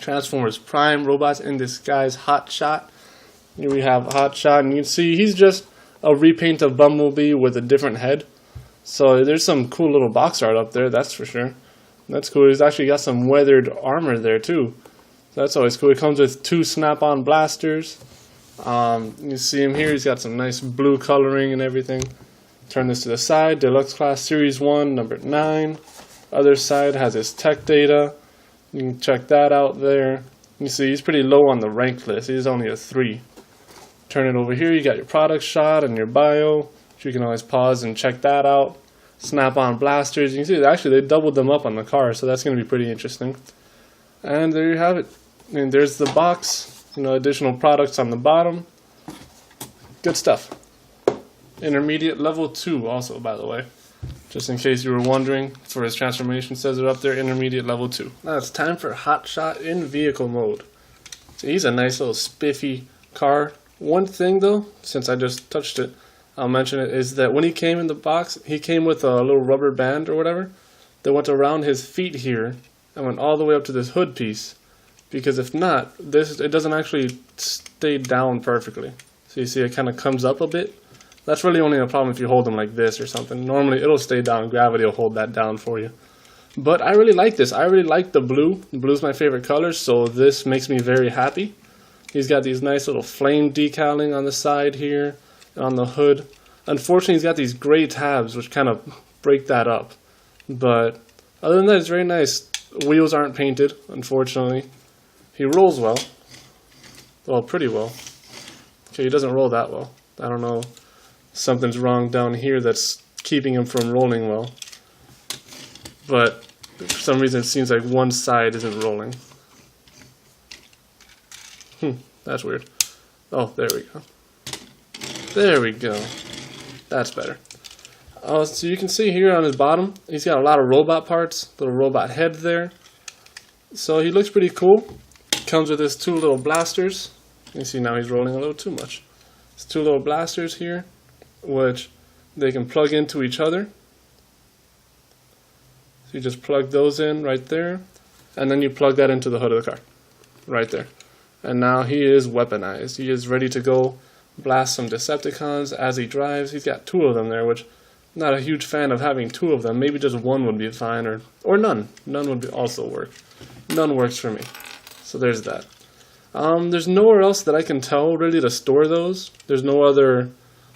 Transformers Prime, Robots in Disguise, Hot Shot. Here we have Hot Shot, and you can see he's just a repaint of Bumblebee with a different head. So there's some cool little box art up there, that's for sure. That's cool. He's actually got some weathered armor there too. That's always cool. It comes with 2 snap-on blasters. You see him here. He's got some nice blue coloring and everything. Turn this to the side. Deluxe Class Series 1, number 9. Other side has his tech data. You can check that out there. You see he's pretty low on the rank list. He's only a 3. Turn it over here. You got your product shot and your bio. You can always pause and check that out. Snap-on blasters. You can see actually they doubled them up on the car, so that's going to be pretty interesting. And there you have it. And there's the box, additional products on the bottom. Good stuff. Intermediate level 2 also, by the way. Just in case you were wondering, for his transformation, says it up there, intermediate level 2. Now it's time for Hot Shot in vehicle mode. So he's a nice little spiffy car. One thing though, since I just touched it, I'll mention it, is that when he came in the box, he came with a little rubber band or whatever that went around his feet here and went all the way up to this hood piece. Because if not, it doesn't actually stay down perfectly. So you see it kind of comes up a bit. That's really only a problem if you hold them like this or something. Normally it'll stay down, gravity will hold that down for you. But I really like this. I really like the blue. Blue's my favorite color, so this makes me very happy. He's got these nice little flame decaling on the side here, on the hood. Unfortunately, he's got these gray tabs which kind of break that up. But other than that, it's very nice. Wheels aren't painted, unfortunately. He rolls well. Well, pretty well. Okay, he doesn't roll that well. I don't know. Something's wrong down here that's keeping him from rolling well. But for some reason it seems like one side isn't rolling. That's weird. Oh, there we go. There we go. That's better. So you can see here on his bottom, he's got a lot of robot parts, little robot head there. So he looks pretty cool. Comes with his 2 little blasters. You can see now he's rolling a little too much. It's 2 little blasters here, which they can plug into each other. So you just plug those in right there, and then you plug that into the hood of the car, right there. And now he is weaponized. He is ready to go blast some Decepticons as he drives. He's got 2 of them there, which I'm not a huge fan of having 2 of them. Maybe just 1 would be fine, or none. None would also work. None works for me. So there's that. There's nowhere else that I can tell really to store those. There's no other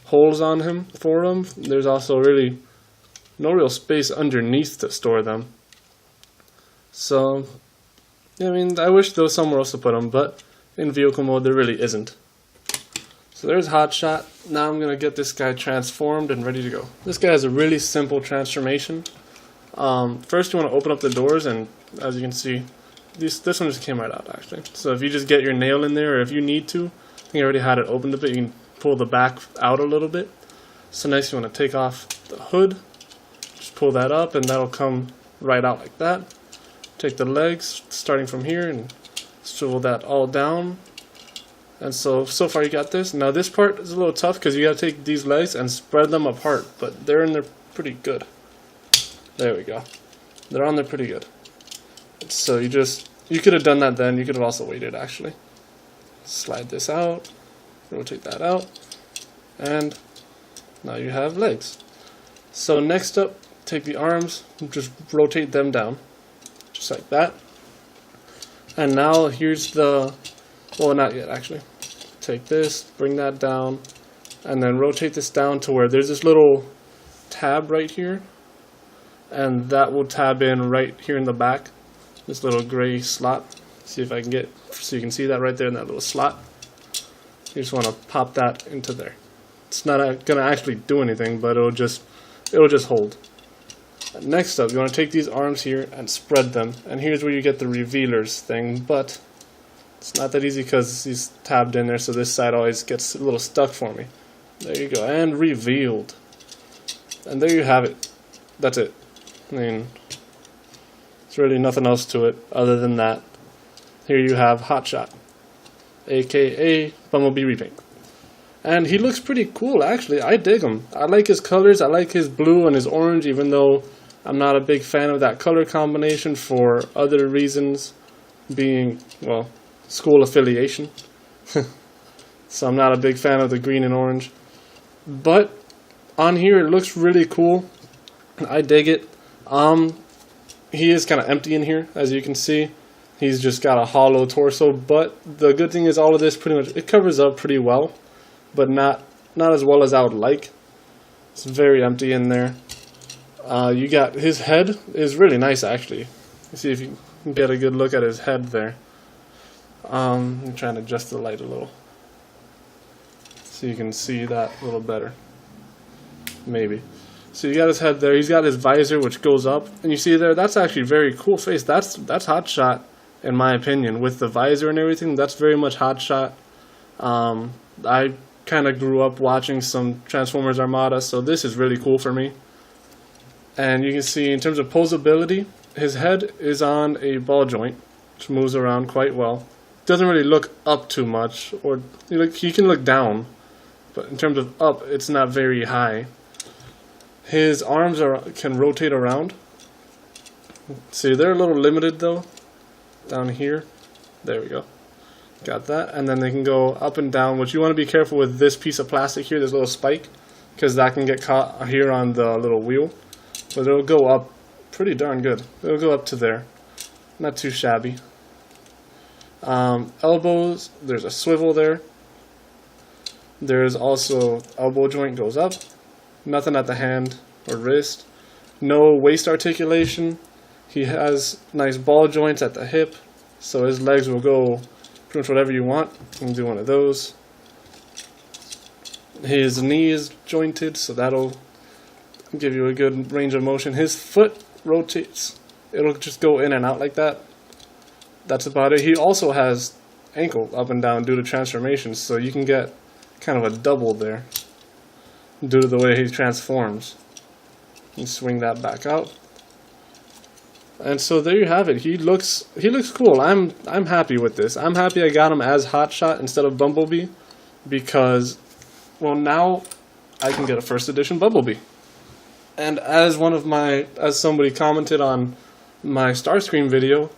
holes on him for them. There's also really no real space underneath to store them. So, I mean, I wish there was somewhere else to put them, but in vehicle mode there really isn't. So there's Hot Shot. Now I'm going to get this guy transformed and ready to go. This guy has a really simple transformation. First you want to open up the doors, and as you can see, this one just came right out actually. So if you just get your nail in there, or if you need to, I think I already had it opened a bit, you can pull the back out a little bit. So next you want to take off the hood, just pull that up and that'll come right out like that. Take the legs starting from here and swivel that all down. And so far you got this. Now this part is a little tough because you got to take these legs and spread them apart, but they're in there pretty good. There we go. They're on there pretty good. So you could have done that then, you could have also waited actually. Slide this out, rotate that out, and now you have legs. So next up, take the arms, just rotate them down, just like that. And now here's the, well, not yet actually. Take this, bring that down, and then rotate this down to where there's this little tab right here, and that will tab in right here in the back. This little gray slot. See if I can get, so you can see that right there in that little slot. You just want to pop that into there. It's not going to actually do anything, but it'll just hold. Next up, you want to take these arms here and spread them, and here's where you get the revealers thing, but it's not that easy because he's tabbed in there, so this side always gets a little stuck for me. There you go, and revealed. And there you have it. That's it. I mean, really nothing else to it other than that. Here you have Hot Shot, aka Bumblebee repaint. And he looks pretty cool actually. I dig him. I like his colors. I like his blue and his orange, even though I'm not a big fan of that color combination for other reasons. being, well, school affiliation. So I'm not a big fan of the green and orange. But on here it looks really cool. I dig it. He is kind of empty in here, as you can see. He's just got a hollow torso, but the good thing is all of this pretty much, it covers up pretty well, but not as well as I would like. It's very empty in there. You got his head is really nice, actually. Let's see if you can get a good look at his head there. I'm trying to adjust the light a little so you can see that a little better. Maybe. So you got his head there. He's got his visor, which goes up, and you see there. That's actually a very cool face. That's Hotshot, in my opinion, with the visor and everything. That's very much Hotshot. I kind of grew up watching some Transformers Armada, so this is really cool for me. And you can see in terms of posability, his head is on a ball joint, which moves around quite well. Doesn't really look up too much, or he can look down, but in terms of up, it's not very high. His arms can rotate around. See, they're a little limited though. Down here. There we go. Got that. And then they can go up and down, which you want to be careful with this piece of plastic here, this little spike, because that can get caught here on the little wheel. But it'll go up pretty darn good. It'll go up to there. Not too shabby. Elbows, there's a swivel there. There's also elbow joint goes up. Nothing at the hand or wrist. No waist articulation. He has nice ball joints at the hip, so his legs will go pretty much whatever you want. You can do one of those. His knee is jointed, so that'll give you a good range of motion. His foot rotates. It'll just go in and out like that. That's about it. He also has ankle up and down due to transformations, so you can get kind of a double there due to the way he transforms. You swing that back out. And so there you have it. He looks cool. I'm happy with this. I'm happy I got him as Hotshot instead of Bumblebee, because, well, now I can get a first edition Bumblebee. And as somebody commented on my Starscream video,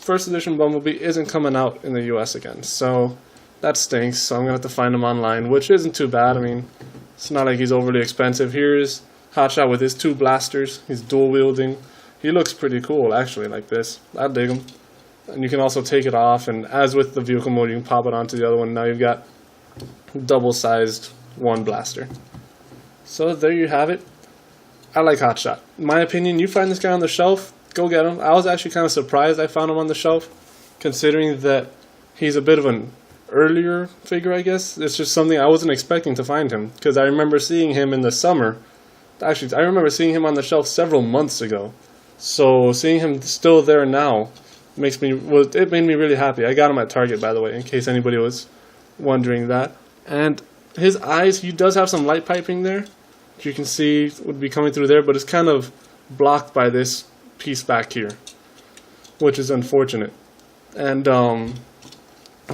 first edition Bumblebee isn't coming out in the US again. So that stinks. So I'm gonna have to find him online, which isn't too bad. I mean, it's not like he's overly expensive. Here's Hotshot with his 2 blasters. He's dual wielding. He looks pretty cool, actually, like this. I dig him. And you can also take it off, and as with the vehicle mode, you can pop it onto the other one. Now you've got double-sized 1 blaster. So there you have it. I like Hotshot. In my opinion, you find this guy on the shelf, go get him. I was actually kind of surprised I found him on the shelf, considering that he's a bit of an earlier figure, I guess. It's just something I wasn't expecting to find him, because I remember seeing him in the summer. Actually, I remember seeing him on the shelf several months ago. So seeing him still there now it made me really happy. I got him at Target, by the way, in case anybody was wondering that. And his eyes, he does have some light piping there, which you can see would be coming through there, but it's kind of blocked by this piece back here, which is unfortunate. And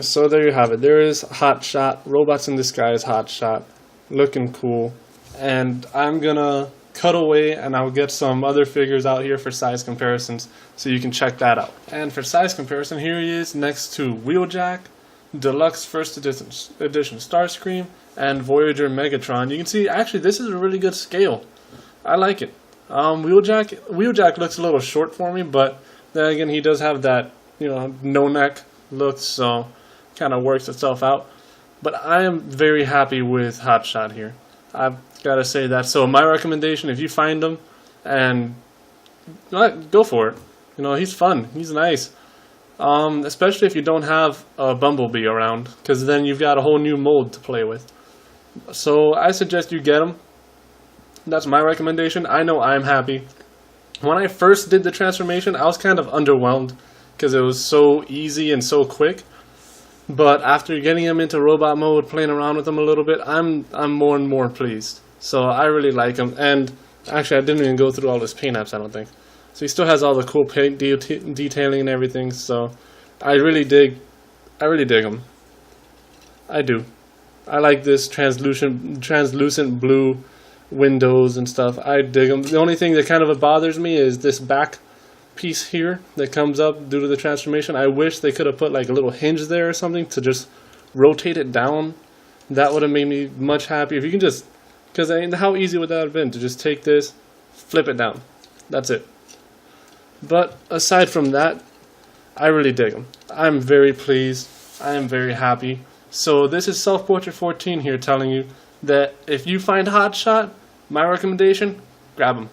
so there you have it. There is Hotshot, Robots in Disguise Hotshot, looking cool. And I'm gonna cut away and I'll get some other figures out here for size comparisons, so you can check that out. And for size comparison, here he is next to Wheeljack, Deluxe First Edition Starscream, and Voyager Megatron. You can see, actually, this is a really good scale. I like it. Wheeljack looks a little short for me, but then again, he does have that, no neck look, so kind of works itself out. But I am very happy with Hotshot here. I've got to say that. So my recommendation, if you find him, and go for it. He's fun. He's nice. Especially if you don't have a Bumblebee around, because then you've got a whole new mold to play with. So I suggest you get him. That's my recommendation. I know I'm happy. When I first did the transformation, I was kind of underwhelmed because it was so easy and so quick. But after getting him into robot mode, playing around with him a little bit, I'm more and more pleased. So I really like him. And actually, I didn't even go through all his paint apps, I don't think. So he still has all the cool paint detailing and everything. So I really dig him. I do. I like this translucent blue windows and stuff. I dig them. The only thing that kind of bothers me is this back piece here that comes up due to the transformation. I wish they could have put like a little hinge there or something to just rotate it down. That would have made me much happier. If you can just, because I mean, how easy would that have been to just take this, flip it down. That's it. But aside from that, I really dig them. I'm very pleased. I am very happy. So this is Self Portrait 14 here telling you that if you find Hot Shot, my recommendation, grab them.